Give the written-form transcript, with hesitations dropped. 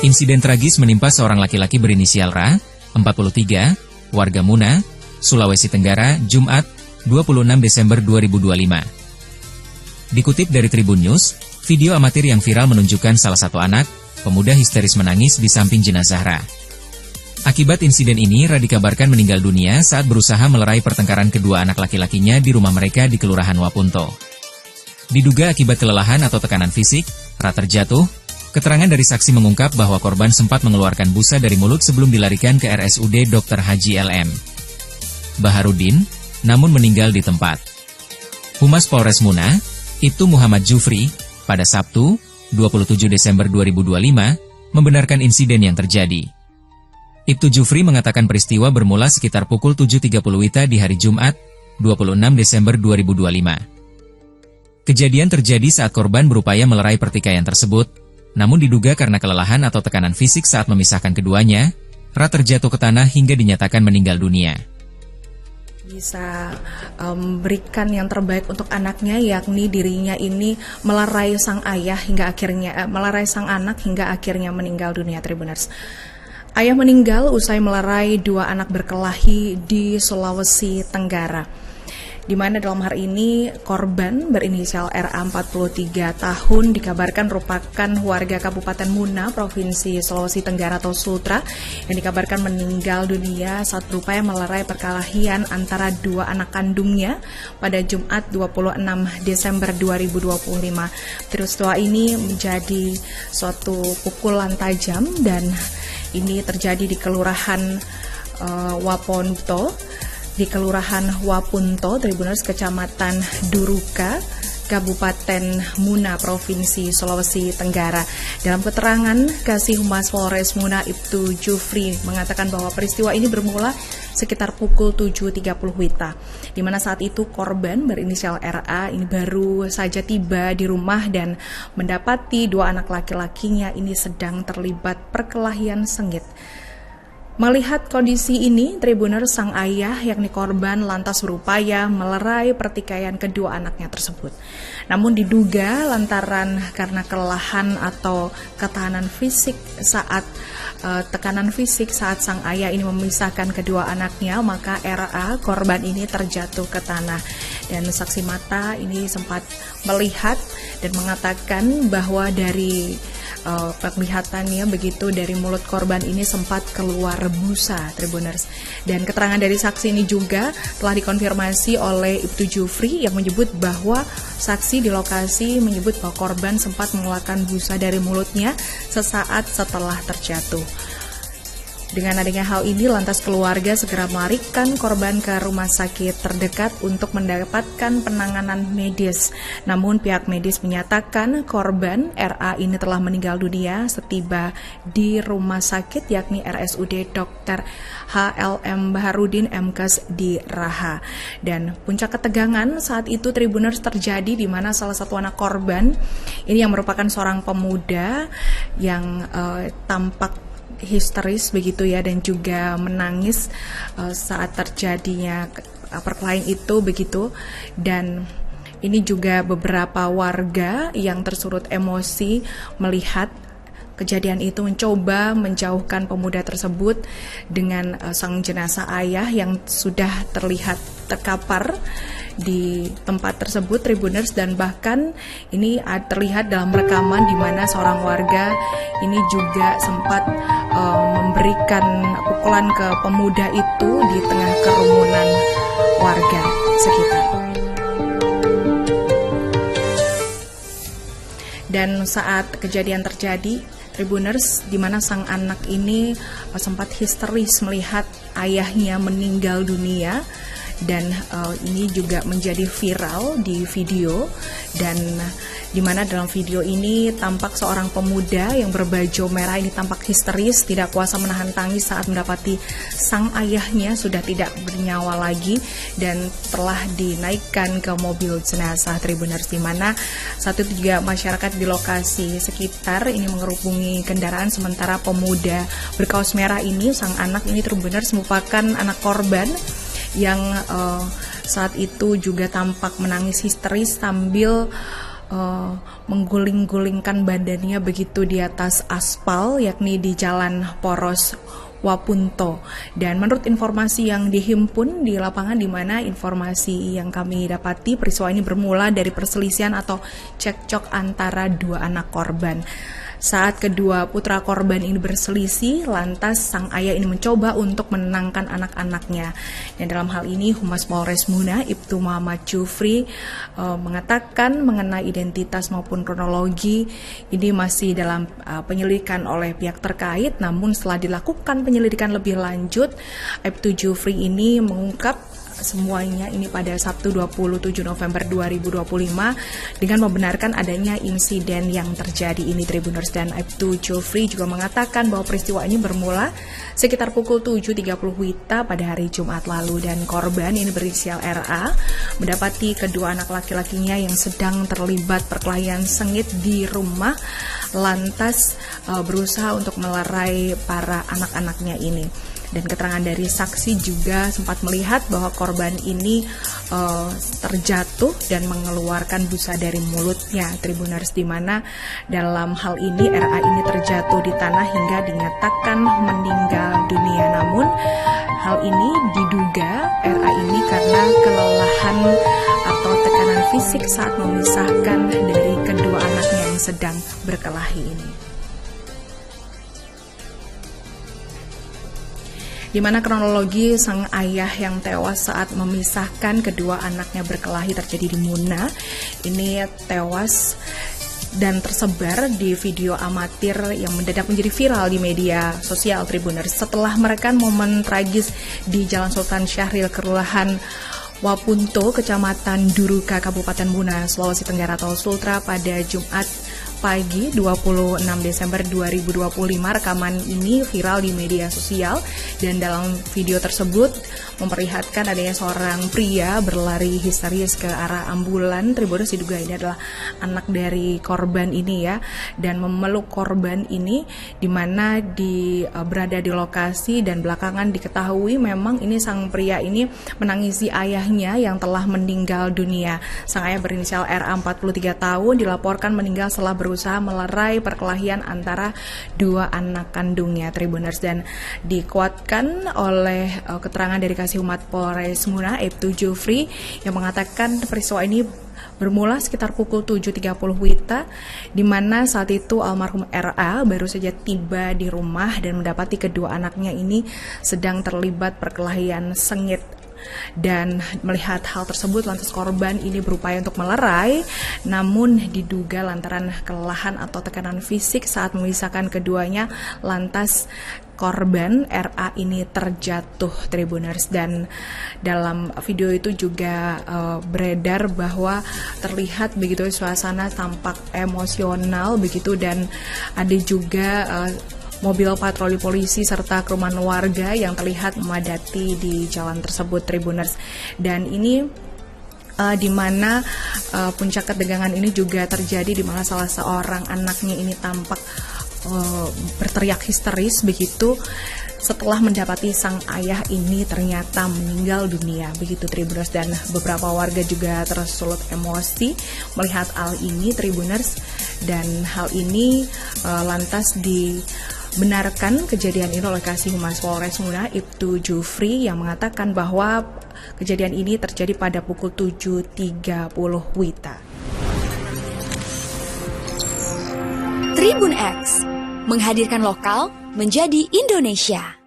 Insiden tragis menimpa seorang laki-laki berinisial Ra, 43, warga Muna, Sulawesi Tenggara, Jumat, 26 Desember 2025. Dikutip dari Tribun News, video amatir yang viral menunjukkan salah satu anak, pemuda histeris menangis di samping jenazah Ra. Akibat insiden ini, Ra dikabarkan meninggal dunia saat berusaha melerai pertengkaran kedua anak laki-lakinya di rumah mereka di Kelurahan Wapunto. Diduga akibat kelelahan atau tekanan fisik, Ra terjatuh. Keterangan dari saksi mengungkap bahwa korban sempat mengeluarkan busa dari mulut sebelum dilarikan ke RSUD Dr. Haji LM Baharudin, namun meninggal di tempat. Humas Polres Muna, Ibtu Muhammad Jufri, pada Sabtu, 27 Desember 2025, membenarkan insiden yang terjadi. Ibtu Jufri mengatakan peristiwa bermula sekitar pukul 7.30 WITA di hari Jumat, 26 Desember 2025. Kejadian terjadi saat korban berupaya melerai pertikaian tersebut, namun diduga karena kelelahan atau tekanan fisik saat memisahkan keduanya, Ra terjatuh ke tanah hingga dinyatakan meninggal dunia. Bisa berikan yang terbaik untuk anaknya, yakni dirinya ini melerai sang ayah hingga akhirnya melerai sang anak hingga akhirnya meninggal dunia, Tribuners. Ayah meninggal usai melerai dua anak berkelahi di Sulawesi Tenggara, di mana dalam hari ini korban berinisial RA 43 tahun dikabarkan merupakan warga Kabupaten Muna, Provinsi Sulawesi Tenggara atau Sultra, yang dikabarkan meninggal dunia saat berupaya melerai perkelahian antara dua anak kandungnya pada Jumat 26 Desember 2025. Peristiwa ini menjadi suatu pukulan tajam dan ini terjadi di Kelurahan Wapunto, Tribuners, Kecamatan Duruka, Kabupaten Muna, Provinsi Sulawesi Tenggara. Dalam keterangan, Kasih Humas Polres Muna, Ibtu Jufri, mengatakan bahwa peristiwa ini bermula sekitar pukul 7.30 WITA, di mana saat itu korban berinisial RA ini baru saja tiba di rumah dan mendapati dua anak laki-lakinya ini sedang terlibat perkelahian sengit. Melihat kondisi ini, Tribuner, sang ayah yakni korban lantas berupaya melerai pertikaian kedua anaknya tersebut. Namun diduga lantaran karena kelelahan atau ketahanan fisik saat tekanan fisik saat sang ayah ini memisahkan kedua anaknya, maka RA korban ini terjatuh ke tanah. Dan saksi mata ini sempat melihat dan mengatakan bahwa dari penglihatannya begitu dari mulut korban ini sempat keluar busa, Tribuners. Dan keterangan dari saksi ini juga telah dikonfirmasi oleh Ibtu Jufri yang menyebut bahwa saksi di lokasi menyebut bahwa korban sempat mengeluarkan busa dari mulutnya sesaat setelah terjatuh. Dengan adanya hal ini, lantas keluarga segera melarikan korban ke rumah sakit terdekat untuk mendapatkan penanganan medis. Namun pihak medis menyatakan korban RA ini telah meninggal dunia setiba di rumah sakit yakni RSUD Dr. HLM Baharudin MKes di Raha. Dan puncak ketegangan saat itu, Tribuners, terjadi di mana salah satu anak korban ini yang merupakan seorang pemuda yang tampak histeris begitu ya, dan juga menangis saat terjadinya perkelahian itu begitu. Dan ini juga beberapa warga yang tersurut emosi melihat kejadian itu mencoba menjauhkan pemuda tersebut dengan sang jenazah ayah yang sudah terlihat terkapar di tempat tersebut, Tribuners. Dan bahkan ini terlihat dalam rekaman di mana seorang warga ini juga sempat memberikan pukulan ke pemuda itu di tengah kerumunan warga sekitar. Dan saat kejadian terjadi, Tribuners, di mana sang anak ini sempat histeris melihat ayahnya meninggal dunia. Dan ini juga menjadi viral di video, dan di mana dalam video ini tampak seorang pemuda yang berbaju merah ini tampak histeris, tidak kuasa menahan tangis saat mendapati sang ayahnya sudah tidak bernyawa lagi dan telah dinaikkan ke mobil jenazah, Tribuners, di mana saat itu juga masyarakat di lokasi sekitar ini mengerubungi kendaraan, sementara pemuda berkaos merah ini, sang anak ini, Tribuners, merupakan anak korban yang saat itu juga tampak menangis histeris sambil mengguling-gulingkan badannya begitu di atas aspal, yakni di Jalan Poros Wapunto. Dan menurut informasi yang dihimpun di lapangan, di mana informasi yang kami dapati, peristiwa ini bermula dari perselisihan atau cekcok antara dua anak korban. Saat kedua putra korban ini berselisih, lantas sang ayah ini mencoba untuk menenangkan anak-anaknya. Dan dalam hal ini Humas Polres Muna, Ibtu Muhammad Jufri, mengatakan mengenai identitas maupun kronologi ini masih dalam penyelidikan oleh pihak terkait. Namun setelah dilakukan penyelidikan lebih lanjut, Ibtu Jufri ini mengungkap semuanya ini pada Sabtu 27 November 2025 dengan membenarkan adanya insiden yang terjadi ini, Tribuners. Dan Ibtu Jufri juga mengatakan bahwa peristiwa ini bermula sekitar pukul 7.30 WITA pada hari Jumat lalu, dan korban ini berinisial RA mendapati kedua anak laki-lakinya yang sedang terlibat perkelahian sengit di rumah, lantas berusaha untuk melerai para anak-anaknya ini. Dan keterangan dari saksi juga sempat melihat bahwa korban ini terjatuh dan mengeluarkan busa dari mulutnya, Tribuners, di mana dalam hal ini RA ini terjatuh di tanah hingga dinyatakan meninggal dunia. Namun hal ini diduga RA ini karena kelelahan atau tekanan fisik saat memisahkan dari kedua anaknya yang sedang berkelahi ini. Di mana kronologi sang ayah yang tewas saat memisahkan kedua anaknya berkelahi terjadi di Muna. Ini tewas dan tersebar di video amatir yang mendadak menjadi viral di media sosial, Tribuners, setelah merekam momen tragis di Jalan Sultan Syahrir, Kelurahan Wapunto, Kecamatan Duruka, Kabupaten Muna, Sulawesi Tenggara atau Sultra pada Jumat pagi 26 Desember 2025. Rekaman ini viral di media sosial dan dalam video tersebut memperlihatkan adanya seorang pria berlari histeris ke arah ambulan. Tribuners, diduga ini adalah anak dari korban ini ya, dan memeluk korban ini di mana berada di lokasi, dan belakangan diketahui memang ini sang pria ini menangisi ayahnya yang telah meninggal dunia. Sang ayah berinisial RA 43 tahun dilaporkan meninggal setelah berusaha melerai perkelahian antara dua anak kandungnya, Tribuners, dan dikuatkan oleh keterangan dari Kasih-Humas Polres Muna, Ibtu Jufri, yang mengatakan peristiwa ini bermula sekitar pukul 7.30 WITA, di mana saat itu almarhum RA baru saja tiba di rumah dan mendapati kedua anaknya ini sedang terlibat perkelahian sengit. Dan melihat hal tersebut, lantas korban ini berupaya untuk melerai, namun diduga lantaran kelelahan atau tekanan fisik saat memisahkan keduanya, lantas korban RA ini terjatuh, Tribuners. Dan dalam video itu juga beredar bahwa terlihat begitu suasana tampak emosional begitu, dan ada juga mobil patroli polisi serta kerumunan warga yang terlihat memadati di jalan tersebut, Tribuners. Dan ini di mana puncak ketegangan ini juga terjadi di mana salah seorang anaknya ini tampak berteriak histeris begitu setelah mendapati sang ayah ini ternyata meninggal dunia begitu, Tribuners. Dan beberapa warga juga tersulut emosi melihat hal ini, Tribuners. Dan hal ini lantas benarkan kejadian ini oleh Kasih-Humas Polres Muna, Ibtu Jufri, yang mengatakan bahwa kejadian ini terjadi pada pukul 7.30 WITA. Tribun X menghadirkan lokal menjadi Indonesia.